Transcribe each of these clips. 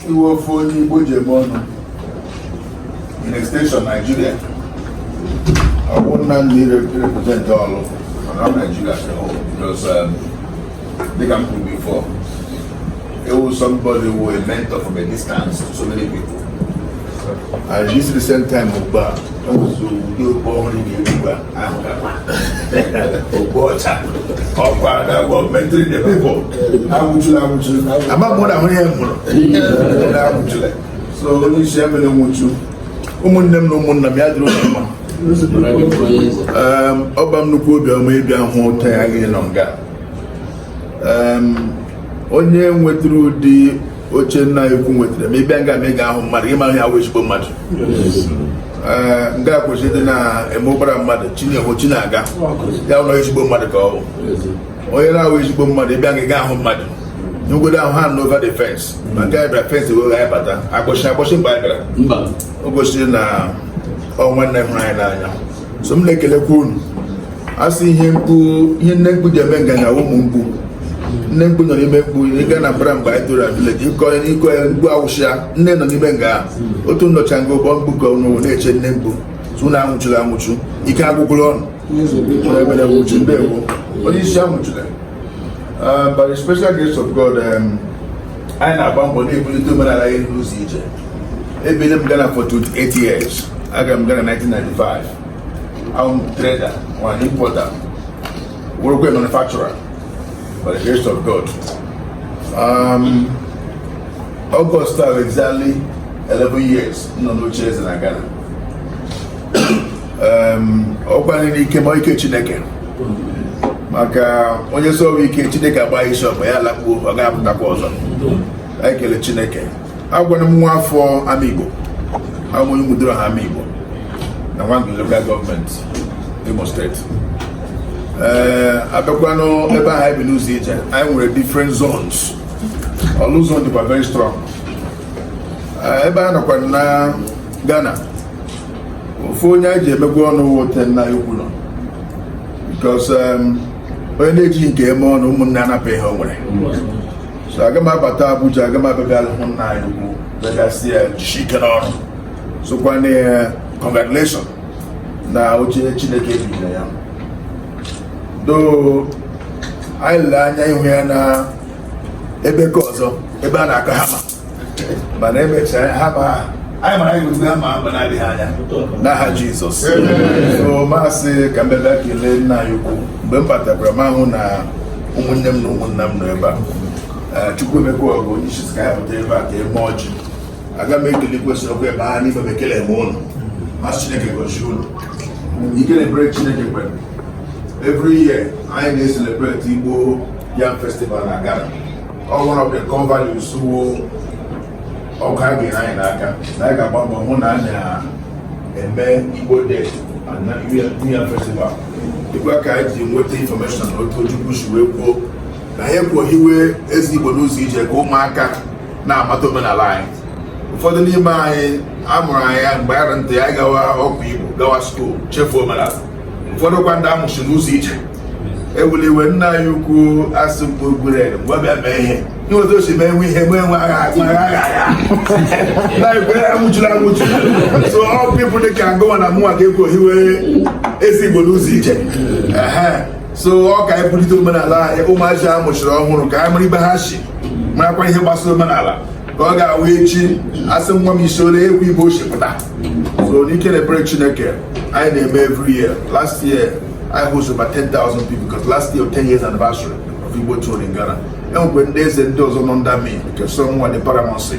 Iwo for Igbo Ghana in extension Nigeria. I wouldn't represent all of Nigeria as a whole because they can prove before. It was somebody who was a mentor from a distance to so many people. And this recent time of back, I was born in the river. I'm mentoring the people. I'm not more than one. So let me share with you. Obam Nukubi maybe I'm home again on God. Onye wetru di oche na ekwu wetre maybe anga mega ahụ mmadụ ịma ihe awe ezigbo mmadụ nga kwesịrị na emobara mmadụ Chinaga ya ụlọ ezigbo mmadụ ka ọ bụ onye na-awe ezigbo mmadụ ebe anga ga ahụ mmadụ n'ogodo ahụ hand over the fence maka ịbra fence wee ga bata akpọchi mgbe anyị gara o gosiri na ọnwa nne hụrụ anyị n'anya so m na-ekelekwa unu asị ihe nne mkpu ji eme nganga ụmụ mkpu nne mkpu nọ n'ime mkpu ịga na mbara mgbe anyị toro village ịkọ ya mkpu awụsịa nne nọ n'ime nga otu nnọcha nga ụgbọ mkpu ka ụnụ na-eche nne mkpu so na anwụchụrụ anwụchụ ike agwụgwụrụ ọnụ ebere nwụchu ndewo onye isi anwụchụrụ by the special grace of God anyị na-agba mbọ na-ebulite omenala anyị n'ụzọ ije ebile m Ghana for 28 years aga m Ghana 1995 I'm a trader one importer work with manufacturer by the grace of God. August of exactly 11 years no chairs in Ghana. Okwani ike mo ike Chineke maka onye so ike Chineke agba shop ya lakpo ọ ga-apụtakwa ọzọ anyị kele Chineke agwana m nwa afọ Amigbo amụnye mudoro ha Amigbo na one local government Imo State. Abekwano ebe ahụ bi n'ụzọ ije anyị nwere different zones. Orlu zone dịkwa very strong. Ebe a nọkwa na Ghana ofu onye anyị ji emekwa ọnụ wote nna ukwu nọ because onye na-eji nke eme ọnụ ụmụnne anapụ ihe o nwere. So aga m abata Abuja aga m abịa hụ nna anyị ukwu begasị ya jishi ike n'ọrụ sokwa na congratulation na oche Chineke ebigide ya do anyị le anya ihu ya na ebe ka ọzọ ebe a na-aka hama mana emechara hama anyị mara anyị hama mgbe na-adịghị anya n'aha Jizọs. So maasị ka mbebe kelee nna anyị ukwu mgbe m batakwara m ahụ na ụmụnne m na ụmụnna m nọ ebe a Chukwu emekwa ọgụ onye isi ka ya pụta ebe a ka eme ọjị aga m ekele kwesịrị okwu ebe ha n'ime m ekele eme ụlọ masị Chineke gosi ụlọ ike na-ebere Chineke kwere. Every year, I celebrate Igbo Yam Festival in Ghana. One of the core values who Okage in Ghana, like a Bamba Monana, and then Igbo Day and New Yam Festival. The work I did with the information on Tojubush Repo, the Hepo Hiwe, Igbo Lucy, Go Maka, now Matomana line. For the name Amurai and Baron, the Agawa of Igbo, Gawa School, Chef Woman. Ụfọdụ kwa ndị amụsị n'ụzọ ije ewuliwe nna anyị ukwu asị mkpogure mgbe mee ihe n'otu o si mee nwe ihe nwe agha na igwe amụchụrụ so all people they can go na mụnwa ga-ekwu hiwe ezi Igbo n'ụzọ ije so ọ ka anyị bulite omenala ụmụazị amụchiri ọhụrụ ka anyị mara ibe ha si marakwa ihe gbasara omenala ka ọ ga-awụ echi asị nwa m isi ole egwu Igbo oshipụta. So n'ike na-ebere Chineke I name every year. Last year, I hosted about 10,000 people because last year, 10 years anniversary of Igbo tour in Ghana. And when they said those are under me, because someone the paramountcy,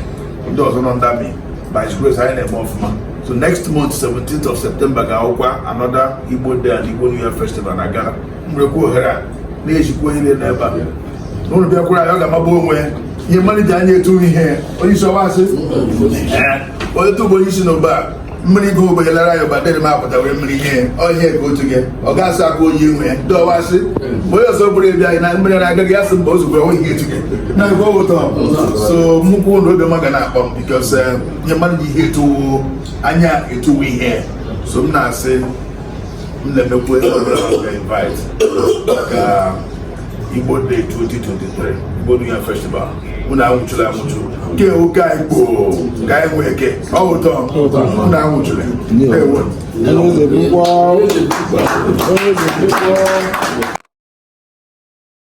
those are under me. By His grace, I name of man. So next month, 17th of September, Gaokwa, another Igbo Day and Igbo New Year Festival in Ghana. Mreko Hera, Nejiko Hile Neba. No, the Biakura Yoga Mabonwe, your money Daniel to me here. What you saw us? Well, two boys in the back. Many go by Lara, but then map that we're many here. All here go together. Ogasa go you and do I see? We are so brave. I got some boys who are here together. Now go with them. So Muku no be magana because your money here to Anya to we here. So now say let me put invite. Igbo Day 2023 Igbo New Year Festival. Una awuchula amuchu. Ke oga Igbo ga enweke. Oto. Una awuchula. Ewo.